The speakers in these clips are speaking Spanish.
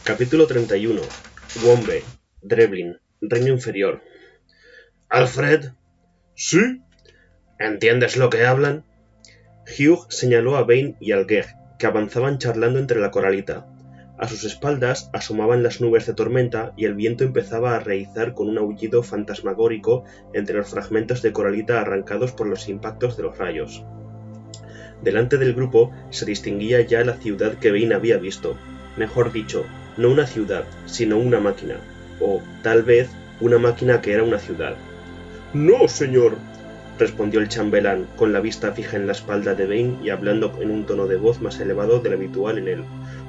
Capítulo 31. Wombe, Drevlin, Reino Inferior. ¿Alfred? ¿Sí? ¿Entiendes lo que hablan? Hugh señaló a Vane y al Geg, que avanzaban charlando entre la coralita. A sus espaldas asomaban las nubes de tormenta y el viento empezaba a reizar con un aullido fantasmagórico entre los fragmentos de coralita arrancados por los impactos de los rayos. Delante del grupo se distinguía ya la ciudad que Vane había visto. Mejor dicho, no una ciudad, sino una máquina. O, tal vez, una máquina que era una ciudad. No, señor, respondió el chambelán, con la vista fija en la espalda de Vane y hablando en un tono de voz más elevado del habitual en él.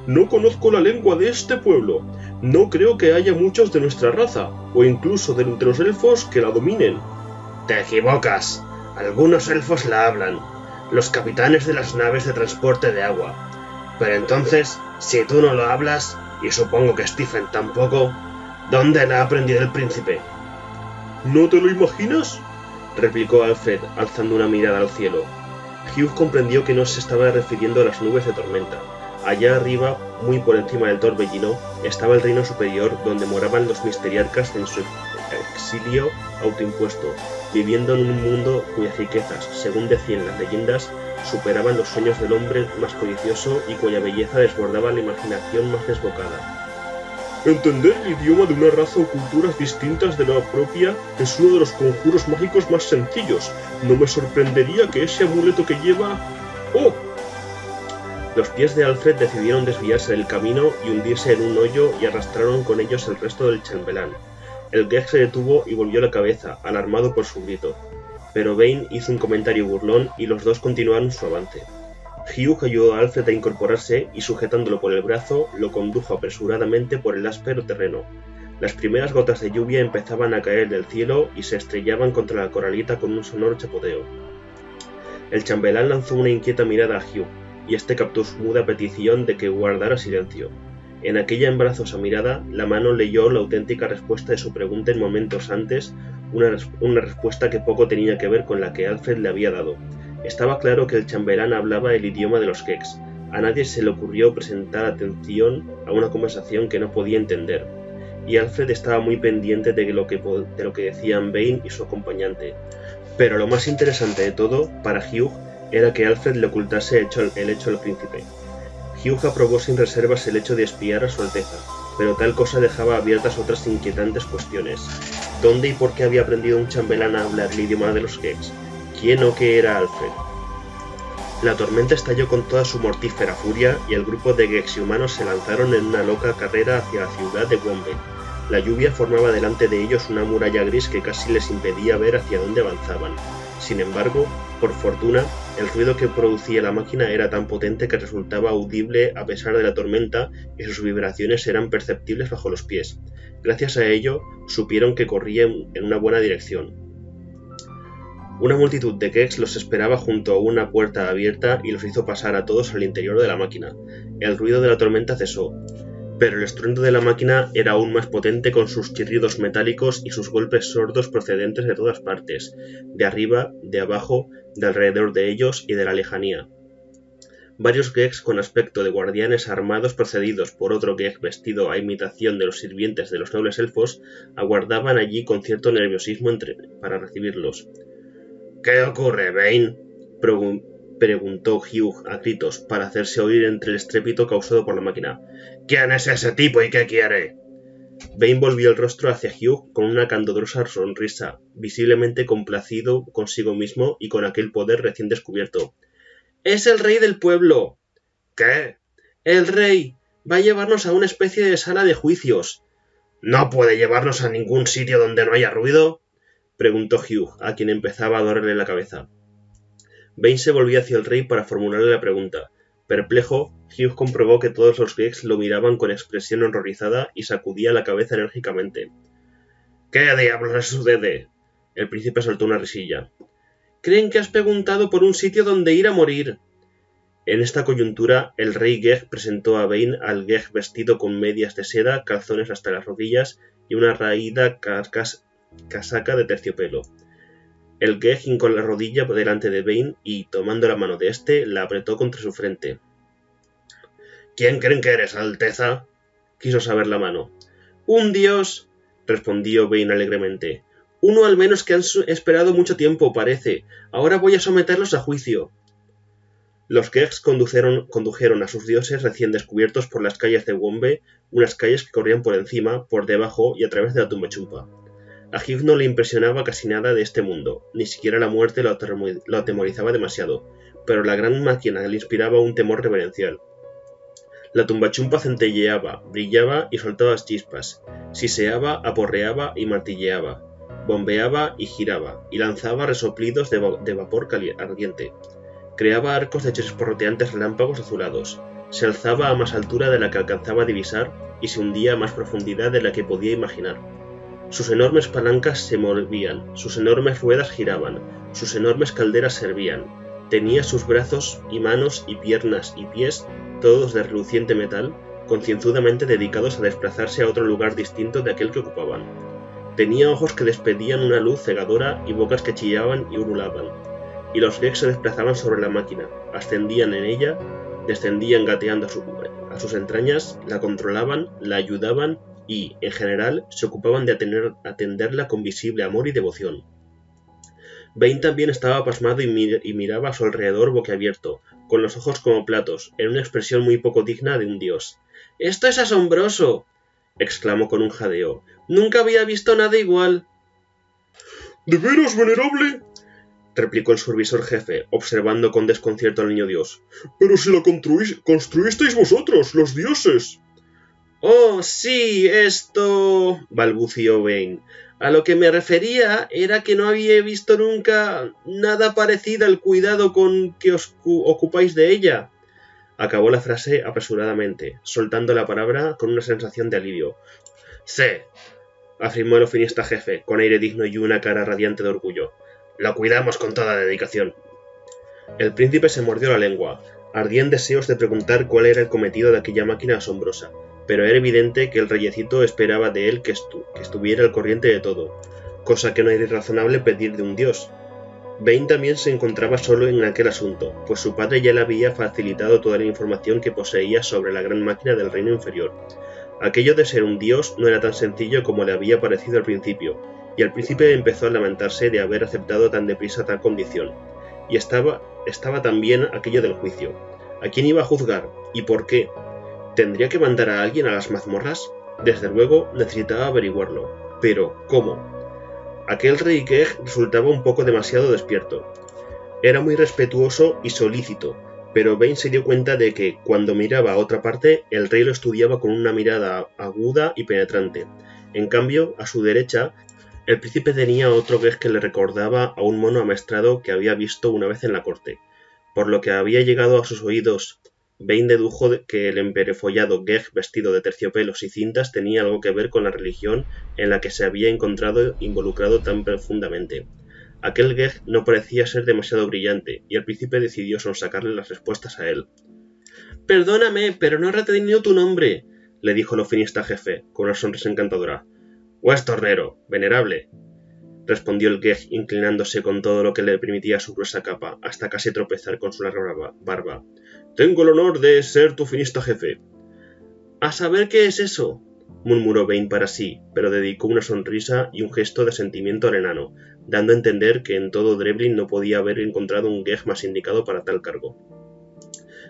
No conozco la lengua de este pueblo. No creo que haya muchos de nuestra raza, o incluso de entre los elfos que la dominen. Te equivocas. Algunos elfos la hablan, los capitanes de las naves de transporte de agua. Pero entonces, si tú no lo hablas, y supongo que Stephen tampoco, ¿dónde la ha aprendido el príncipe? ¿No te lo imaginas?, replicó Alfred, alzando una mirada al cielo. Hugh comprendió que no se estaba refiriendo a las nubes de tormenta. Allá arriba, muy por encima del torbellino, estaba el reino superior donde moraban los misteriarcas en su exilio autoimpuesto, viviendo en un mundo cuyas riquezas, según decían las leyendas, superaban los sueños del hombre más codicioso y cuya belleza desbordaba la imaginación más desbocada. Entender el idioma de una raza o culturas distintas de la propia es uno de los conjuros mágicos más sencillos. No me sorprendería que ese amuleto que lleva... ¡Oh! Los pies de Alfred decidieron desviarse del camino y hundirse en un hoyo y arrastraron con ellos el resto del chambelán. El Geg se detuvo y volvió la cabeza, alarmado por su grito. Pero Vane hizo un comentario burlón y los dos continuaron su avance. Hugh ayudó a Alfred a incorporarse y, sujetándolo por el brazo, lo condujo apresuradamente por el áspero terreno. Las primeras gotas de lluvia empezaban a caer del cielo y se estrellaban contra la coralita con un sonoro chapoteo. El chambelán lanzó una inquieta mirada a Hugh, y este captó su muda petición de que guardara silencio. En aquella embarazosa mirada, la mano leyó la auténtica respuesta de su pregunta en momentos antes, una respuesta que poco tenía que ver con la que Alfred le había dado. Estaba claro que el chambelán hablaba el idioma de los Gex. A nadie se le ocurrió prestar atención a una conversación que no podía entender, y Alfred estaba muy pendiente de lo que decían Vane y su acompañante. Pero lo más interesante de todo, para Hugh, era que Alfred le ocultase el hecho al príncipe. Hugh aprobó sin reservas el hecho de espiar a su Alteza, pero tal cosa dejaba abiertas otras inquietantes cuestiones. ¿Dónde y por qué había aprendido un chambelán a hablar el idioma de los Gex? ¿Quién o qué era Alfred? La tormenta estalló con toda su mortífera furia y el grupo de Gex y humanos se lanzaron en una loca carrera hacia la ciudad de Wombe. La lluvia formaba delante de ellos una muralla gris que casi les impedía ver hacia dónde avanzaban. Sin embargo, por fortuna, el ruido que producía la máquina era tan potente que resultaba audible a pesar de la tormenta y sus vibraciones eran perceptibles bajo los pies. Gracias a ello, supieron que corrían en una buena dirección. Una multitud de Gex los esperaba junto a una puerta abierta y los hizo pasar a todos al interior de la máquina. El ruido de la tormenta cesó, pero el estruendo de la máquina era aún más potente con sus chirridos metálicos y sus golpes sordos procedentes de todas partes, de arriba, de abajo, de alrededor de ellos y de la lejanía. Varios Gex con aspecto de guardianes armados precedidos por otro Geg vestido a imitación de los sirvientes de los nobles elfos aguardaban allí con cierto nerviosismo para recibirlos. ¿Qué ocurre, Vane?, preguntó Hugh a gritos para hacerse oír entre el estrépito causado por la máquina. ¿Quién es ese tipo y qué quiere? Vane volvió el rostro hacia Hugh con una candorosa sonrisa, visiblemente complacido consigo mismo y con aquel poder recién descubierto. ¡Es el rey del pueblo! ¿Qué? ¡El rey! Va a llevarnos a una especie de sala de juicios. ¿No puede llevarnos a ningún sitio donde no haya ruido?, preguntó Hugh, a quien empezaba a dolerle la cabeza. Vane se volvió hacia el rey para formularle la pregunta. Perplejo, Hugh comprobó que todos los Gex lo miraban con expresión horrorizada y sacudía la cabeza enérgicamente. ¿Qué diablos les sucede? El príncipe soltó una risilla. Creen que has preguntado por un sitio donde ir a morir. En esta coyuntura, el rey Geg presentó a Vane al Geg vestido con medias de seda, calzones hasta las rodillas y una raída casaca de terciopelo. El Geg hincó la rodilla delante de Vane y, tomando la mano de éste, la apretó contra su frente. ¿Quién creen que eres, Alteza? quiso saber la mano. —¡Un dios! —respondió Vane alegremente. —Uno al menos que han esperado mucho tiempo, parece. Ahora voy a someterlos a juicio. Los Gex condujeron a sus dioses recién descubiertos por las calles de Wombe, unas calles que corrían por encima, por debajo y a través de la tumba chumpa. A Hugh no le impresionaba casi nada de este mundo, ni siquiera la muerte lo atemorizaba demasiado, pero la gran máquina le inspiraba un temor reverencial. La tumbachumpa centelleaba, brillaba y soltaba chispas, siseaba, aporreaba y martilleaba, bombeaba y giraba, y lanzaba resoplidos de vapor ardiente. Creaba arcos de chisporroteantes relámpagos azulados, se alzaba a más altura de la que alcanzaba a divisar y se hundía a más profundidad de la que podía imaginar. Sus enormes palancas se movían, sus enormes ruedas giraban, sus enormes calderas servían. Tenía sus brazos y manos y piernas y pies, todos de reluciente metal, concienzudamente dedicados a desplazarse a otro lugar distinto de aquel que ocupaban. Tenía ojos que despedían una luz cegadora y bocas que chillaban y ululaban. Y los Gex se desplazaban sobre la máquina, ascendían en ella, descendían gateando a sus entrañas, la controlaban, la ayudaban y, en general, se ocupaban de atenderla con visible amor y devoción. Vane también estaba pasmado y miraba a su alrededor boquiabierto, con los ojos como platos, en una expresión muy poco digna de un dios. —¡Esto es asombroso! —exclamó con un jadeo. —Nunca había visto nada igual. —¿De veras, venerable? —replicó el survisor jefe, observando con desconcierto al niño dios. —Pero si la construisteis vosotros, los dioses. —Oh, sí, esto... balbució Vane. A lo que me refería era que no había visto nunca nada parecido al cuidado con que os ocupáis de ella. Acabó la frase apresuradamente, soltando la palabra con una sensación de alivio. —Sí —afirmó el ofinista jefe, con aire digno y una cara radiante de orgullo—. La cuidamos con toda dedicación. El príncipe se mordió la lengua. Ardía en deseos de preguntar cuál era el cometido de aquella máquina asombrosa, pero era evidente que el reyecito esperaba de él que estuviera al corriente de todo, cosa que no era irrazonable pedir de un dios. Vane también se encontraba solo en aquel asunto, pues su padre ya le había facilitado toda la información que poseía sobre la gran máquina del reino inferior. Aquello de ser un dios no era tan sencillo como le había parecido al principio, y el príncipe empezó a lamentarse de haber aceptado tan deprisa tal condición. Y estaba también aquello del juicio. ¿A quién iba a juzgar? ¿Y por qué? ¿Tendría que mandar a alguien a las mazmorras? Desde luego necesitaba averiguarlo. Pero, ¿cómo? Aquel rey Geg resultaba un poco demasiado despierto. Era muy respetuoso y solícito, pero Vane se dio cuenta de que, cuando miraba a otra parte, el rey lo estudiaba con una mirada aguda y penetrante. En cambio, a su derecha, el príncipe tenía otro Geg que le recordaba a un mono amaestrado que había visto una vez en la corte. Por lo que había llegado a sus oídos, Vane dedujo que el emperefollado Geg vestido de terciopelos y cintas tenía algo que ver con la religión en la que se había encontrado involucrado tan profundamente. Aquel Geg no parecía ser demasiado brillante, y el príncipe decidió sonsacarle las respuestas a él. —Perdóname, pero no he retenido tu nombre —le dijo el ofinista jefe, con una sonrisa encantadora. —Wes Tornero, venerable —respondió el Geg, inclinándose con todo lo que le permitía su gruesa capa, hasta casi tropezar con su larga barba. —Tengo el honor de ser tu ofinista jefe. —¿A saber qué es eso? —murmuró Vane para sí, pero dedicó una sonrisa y un gesto de sentimiento al enano, dando a entender que en todo Dreblin no podía haber encontrado un Geg más indicado para tal cargo.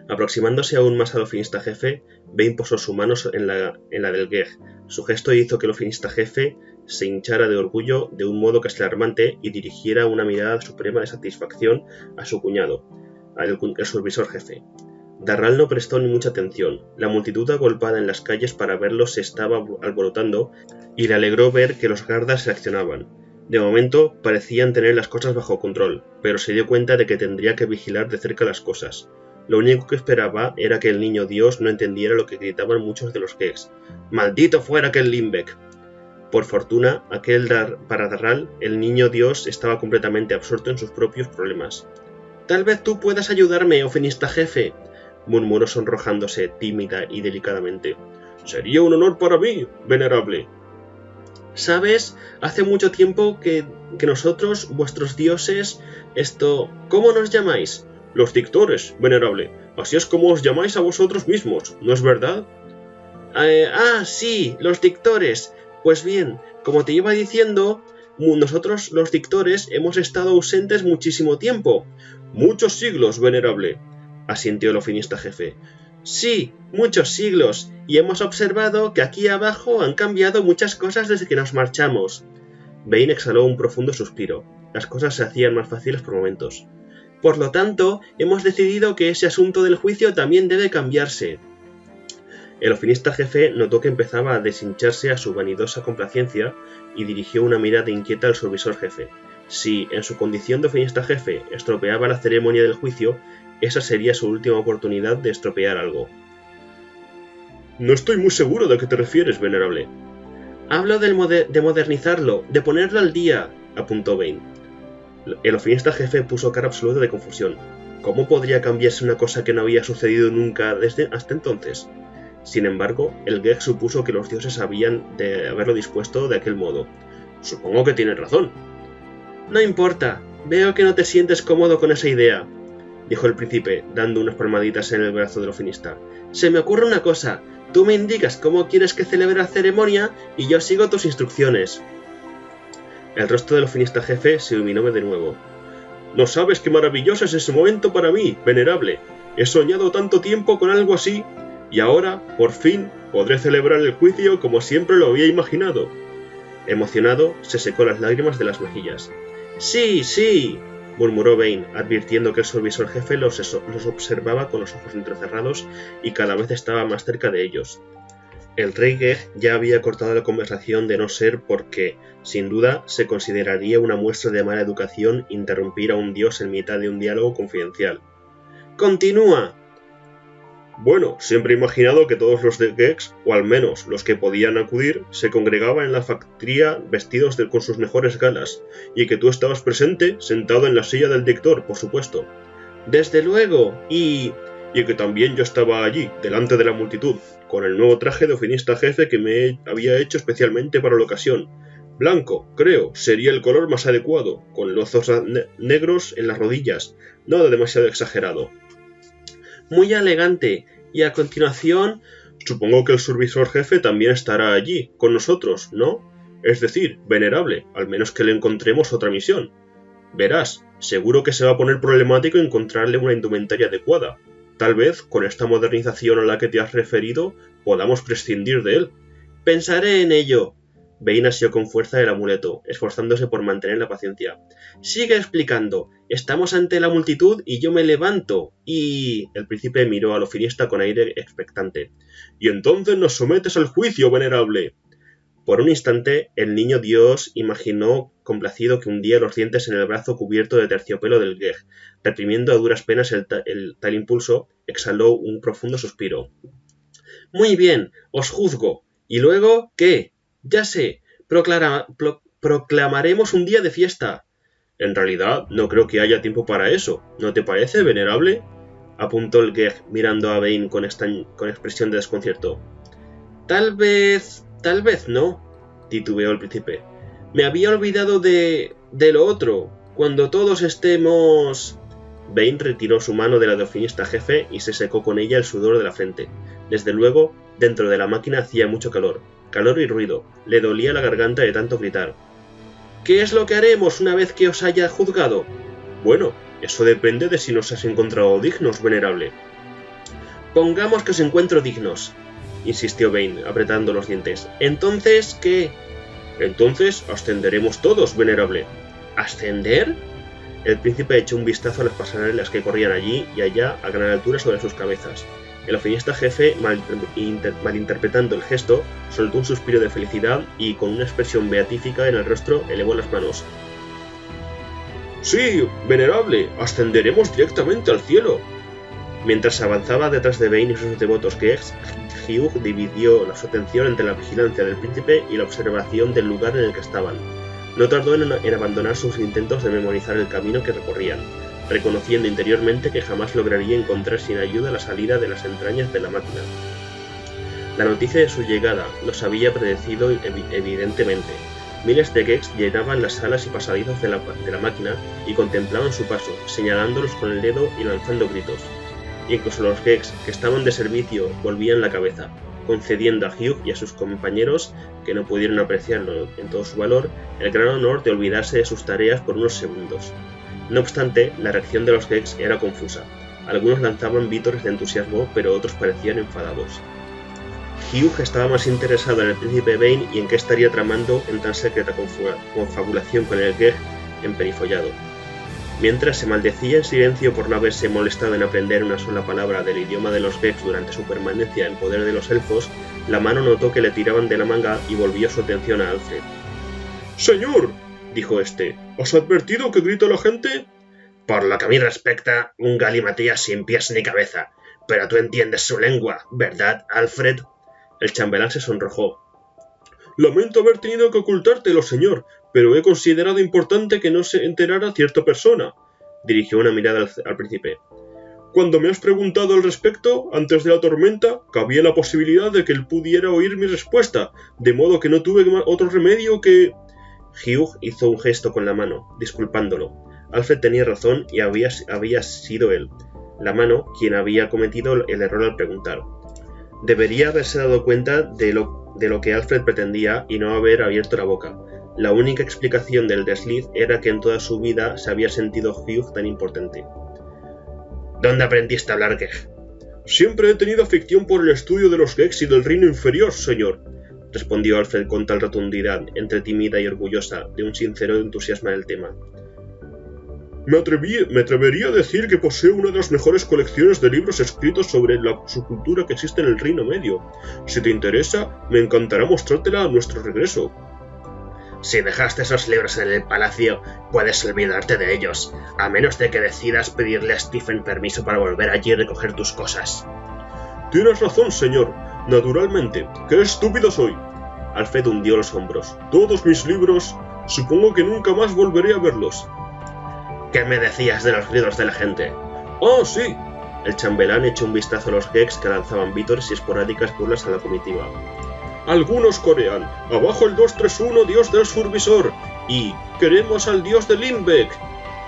Aproximándose aún más al ofinista jefe, Vane posó su mano en la del Geg. Su gesto hizo que el ofinista jefe se hinchara de orgullo de un modo casi alarmante y dirigiera una mirada suprema de satisfacción a su cuñado, el supervisor jefe. Darral no prestó ni mucha atención. La multitud agolpada en las calles para verlo se estaba alborotando y le alegró ver que los guardas reaccionaban. De momento parecían tener las cosas bajo control, pero se dio cuenta de que tendría que vigilar de cerca las cosas. Lo único que esperaba era que el niño Dios no entendiera lo que gritaban muchos de los Gex. ¡Maldito fuera aquel Limbeck! Por fortuna, para Darral, el niño Dios estaba completamente absorto en sus propios problemas. «Tal vez tú puedas ayudarme, ofinista jefe», murmuró sonrojándose tímida y delicadamente. «Sería un honor para mí, venerable». «¿Sabes? Hace mucho tiempo que nosotros, vuestros dioses, ¿cómo nos llamáis?» «Los dictores, venerable. Así es como os llamáis a vosotros mismos, ¿no es verdad?» Sí, los dictores. Pues bien, como te iba diciendo, nosotros los dictores hemos estado ausentes muchísimo tiempo. Muchos siglos, venerable, asintió el ofinista jefe. Sí, muchos siglos, y hemos observado que aquí abajo han cambiado muchas cosas desde que nos marchamos. Vane exhaló un profundo suspiro. Las cosas se hacían más fáciles por momentos. Por lo tanto, hemos decidido que ese asunto del juicio también debe cambiarse. El ofinista jefe notó que empezaba a deshincharse a su vanidosa complacencia y dirigió una mirada inquieta al supervisor jefe. Si, en su condición de ofinista jefe, estropeaba la ceremonia del juicio, esa sería su última oportunidad de estropear algo. No estoy muy seguro de a qué te refieres, venerable. Hablo de modernizarlo, de ponerlo al día, apuntó Vane. El ofinista jefe puso cara absoluta de confusión. ¿Cómo podría cambiarse una cosa que no había sucedido nunca hasta entonces? Sin embargo, el Geg supuso que los dioses habían de haberlo dispuesto de aquel modo. Supongo que tienes razón. No importa, veo que no te sientes cómodo con esa idea, dijo el príncipe, dando unas palmaditas en el brazo del ofinista. Se me ocurre una cosa, tú me indicas cómo quieres que celebre la ceremonia y yo sigo tus instrucciones. El rostro del ofinista jefe se iluminó de nuevo. No sabes qué maravilloso es ese momento para mí, venerable. He soñado tanto tiempo con algo así, y ahora, por fin, podré celebrar el juicio como siempre lo había imaginado. Emocionado, se secó las lágrimas de las mejillas. Sí, sí, murmuró Vane, advirtiendo que el supervisor jefe los observaba con los ojos entrecerrados y cada vez estaba más cerca de ellos. El rey Geg ya había cortado la conversación de no ser porque, sin duda, se consideraría una muestra de mala educación interrumpir a un dios en mitad de un diálogo confidencial. ¡Continúa! Bueno, siempre he imaginado que todos los de Gex, o al menos los que podían acudir, se congregaban en la factoría vestidos con sus mejores galas, y que tú estabas presente, sentado en la silla del dictor, por supuesto. Desde luego, y que también yo estaba allí, delante de la multitud, con el nuevo traje de ofinista jefe que me había hecho especialmente para la ocasión. Blanco, creo, sería el color más adecuado, con lazos negros en las rodillas, nada demasiado exagerado. Muy elegante, y a continuación... Supongo que el supervisor jefe también estará allí, con nosotros, ¿no? Es decir, venerable, al menos que le encontremos otra misión. Verás, seguro que se va a poner problemático encontrarle una indumentaria adecuada. Tal vez, con esta modernización a la que te has referido, podamos prescindir de él. Pensaré en ello. Vane asió con fuerza el amuleto, esforzándose por mantener la paciencia. Sigue explicando. Estamos ante la multitud y yo me levanto, y... El príncipe miró al ofinista con aire expectante. Y entonces nos sometes al juicio, venerable. Por un instante, el niño dios imaginó complacido que hundía los dientes en el brazo cubierto de terciopelo del Geg. Reprimiendo a duras penas el tal impulso, exhaló un profundo suspiro. Muy bien, os juzgo. ¿Y luego qué? Ya sé, proclamaremos un día de fiesta. En realidad, no creo que haya tiempo para eso. ¿No te parece, venerable? Apuntó el Geg, mirando a Vane con expresión de desconcierto. Tal vez no, titubeó el príncipe. Me había olvidado de lo otro. Cuando todos estemos... Vane retiró su mano de la de ofinista jefe y se secó con ella el sudor de la frente. Desde luego, dentro de la máquina hacía mucho calor y ruido. Le dolía la garganta de tanto gritar. ¿Qué es lo que haremos una vez que os haya juzgado? Bueno, eso depende de si nos has encontrado dignos, venerable. Pongamos que os encuentro dignos, insistió Vane, apretando los dientes. ¿Entonces qué? Entonces ascenderemos todos, venerable. ¿Ascender? El príncipe echó un vistazo a las pasarelas que corrían allí y allá a gran altura sobre sus cabezas. El ofinista jefe, malinterpretando el gesto, soltó un suspiro de felicidad y, con una expresión beatífica en el rostro, elevó las manos. ¡Sí, venerable! ¡Ascenderemos directamente al cielo! Mientras avanzaba detrás de Vane y sus devotos Gex, Hugh dividió su atención entre la vigilancia del príncipe y la observación del lugar en el que estaban. No tardó en abandonar sus intentos de memorizar el camino que recorrían, reconociendo interiormente que jamás lograría encontrar sin ayuda la salida de las entrañas de la máquina. La noticia de su llegada los había predecido evidentemente. Miles de Gex llenaban las salas y pasadizos de la máquina y contemplaban su paso, señalándolos con el dedo y lanzando gritos. Incluso los Gex, que estaban de servicio, volvían la cabeza. concediendo a Hugh y a sus compañeros, que no pudieron apreciarlo en todo su valor, el gran honor de olvidarse de sus tareas por unos segundos. No obstante, la reacción de los Gex era confusa. Algunos lanzaban vítores de entusiasmo, pero otros parecían enfadados. Hugh estaba más interesado en el príncipe Vane y en qué estaría tramando en tan secreta confabulación con el Geg emperifollado. Mientras se maldecía en silencio por no haberse molestado en aprender una sola palabra del idioma de los Gex durante su permanencia en poder de los elfos, la mano notó que le tiraban de la manga y volvió su atención a Alfred. «Señor», dijo este, «¿has advertido que grita la gente?» «Por lo que a mí respecta, un galimatías sin pies ni cabeza. Pero tú entiendes su lengua, ¿verdad, Alfred?» El chambelán se sonrojó. «Lamento haber tenido que ocultártelo, señor, pero he considerado importante que no se enterara cierta persona», dirigió una mirada al príncipe. «Cuando me has preguntado al respecto, antes de la tormenta, cabía la posibilidad de que él pudiera oír mi respuesta, de modo que no tuve otro remedio que...» Hugh hizo un gesto con la mano, disculpándolo. Alfred tenía razón y había sido él, la mano, quien había cometido el error al preguntar. Debería haberse dado cuenta de lo que Alfred pretendía y no haber abierto la boca. La única explicación del desliz era que en toda su vida se había sentido Hugh tan importante. «¿Dónde aprendiste a hablar Geg?» «Siempre he tenido afición por el estudio de los Gex y del reino inferior, señor», respondió Alfred con tal rotundidad, entre tímida y orgullosa, de un sincero entusiasmo en el tema. Me atrevería a decir que poseo una de las mejores colecciones de libros escritos sobre la subcultura que existe en el Reino Medio. Si te interesa, me encantará mostrártela a nuestro regreso. Si dejaste esos libros en el palacio, puedes olvidarte de ellos, a menos de que decidas pedirle a Stephen permiso para volver allí y recoger tus cosas. Tienes razón, señor. Naturalmente. ¡Qué estúpido soy! Alfred hundió los hombros. Todos mis libros. Supongo que nunca más volveré a verlos. ¿Qué me decías de los gritos de la gente? ¡Oh, sí! El chambelán echó un vistazo a los Gex que lanzaban vítores y esporádicas burlas a la comitiva. Algunos corean, abajo el 231, dios del survisor, y queremos al dios de Limbeck.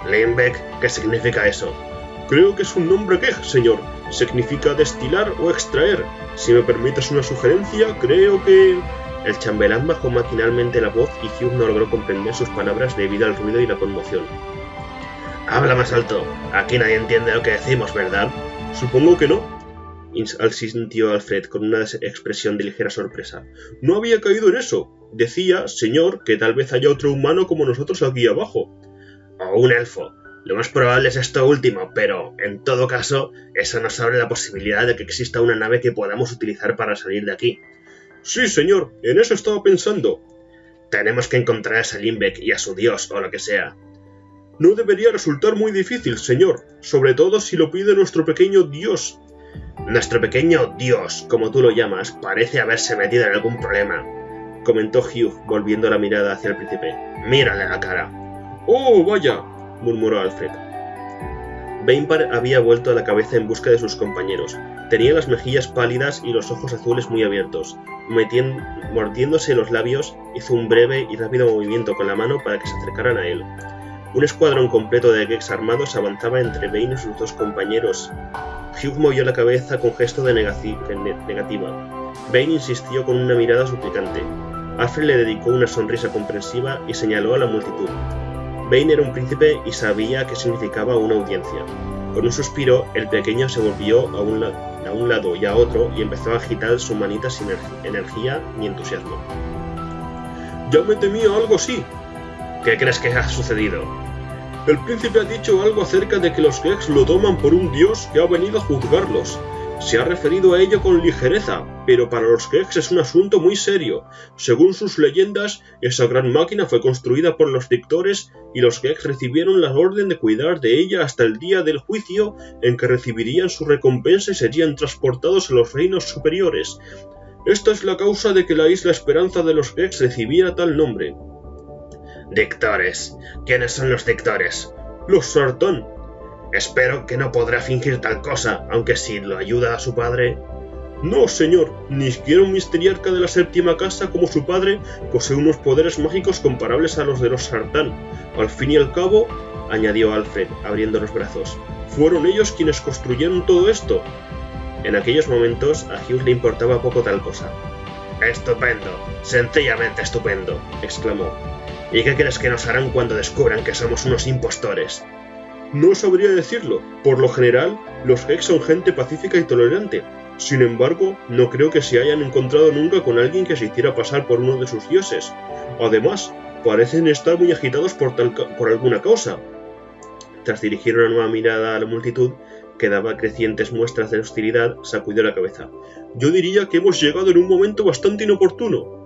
¿Limbeck? ¿Qué significa eso? Creo que es un nombre Geg, señor. Significa destilar o extraer. Si me permites una sugerencia, creo que... El chambelán bajó maquinalmente la voz y Hugh no logró comprender sus palabras debido al ruido y la conmoción. Habla más alto. Aquí nadie entiende lo que decimos, ¿verdad? Supongo que no. Asintió Alfred con una expresión de ligera sorpresa. No había caído en eso. Decía, señor, que tal vez haya otro humano como nosotros aquí abajo. O un elfo. Lo más probable es esto último, pero, en todo caso, eso nos abre la posibilidad de que exista una nave que podamos utilizar para salir de aquí. Sí, señor, en eso estaba pensando. Tenemos que encontrar a ese Limbeck y a su dios, o lo que sea. No debería resultar muy difícil, señor, sobre todo si lo pide nuestro pequeño dios. Nuestro pequeño dios, como tú lo llamas, parece haberse metido en algún problema, comentó Hugh, volviendo la mirada hacia el príncipe. Mírale la cara. Oh, vaya, murmuró Alfred. Bainpar había vuelto a la cabeza en busca de sus compañeros. Tenía las mejillas pálidas y los ojos azules muy abiertos. Mordiéndose los labios, hizo un breve y rápido movimiento con la mano para que se acercaran a él. Un escuadrón completo de Gex armados avanzaba entre Bane y sus dos compañeros. Hugh movió la cabeza con gesto de negativa. Bane insistió con una mirada suplicante. Alfred le dedicó una sonrisa comprensiva y señaló a la multitud. Bane era un príncipe y sabía qué significaba una audiencia. Con un suspiro, el pequeño se volvió a un lado y a otro y empezó a agitar sus manitas sin energía ni entusiasmo. «Ya me temía algo así». «¿Qué crees que ha sucedido?» «El príncipe ha dicho algo acerca de que los Gex lo toman por un dios que ha venido a juzgarlos. Se ha referido a ello con ligereza, pero para los Gex es un asunto muy serio. Según sus leyendas, esa gran máquina fue construida por los Victores y los Gex recibieron la orden de cuidar de ella hasta el día del juicio en que recibirían su recompensa y serían transportados a los reinos superiores. Esta es la causa de que la isla Esperanza de los Gex recibiera tal nombre». «Dictores. ¿Quiénes son los Dictores?» «Los Sartán». «Espero que no podrá fingir tal cosa, aunque si lo ayuda a su padre...» «No, señor. Ni siquiera un misteriarca de la séptima casa como su padre posee unos poderes mágicos comparables a los de los Sartán. Al fin y al cabo», añadió Alfred, abriendo los brazos, «fueron ellos quienes construyeron todo esto». En aquellos momentos a Hughes le importaba poco tal cosa. «Estupendo, sencillamente estupendo», exclamó. «¿Y qué crees que nos harán cuando descubran que somos unos impostores?» No sabría decirlo. Por lo general, los Hex son gente pacífica y tolerante. Sin embargo, no creo que se hayan encontrado nunca con alguien que se hiciera pasar por uno de sus dioses. Además, parecen estar muy agitados por alguna causa. Tras dirigir una nueva mirada a la multitud, que daba crecientes muestras de hostilidad, sacudió la cabeza. Yo diría que hemos llegado en un momento bastante inoportuno.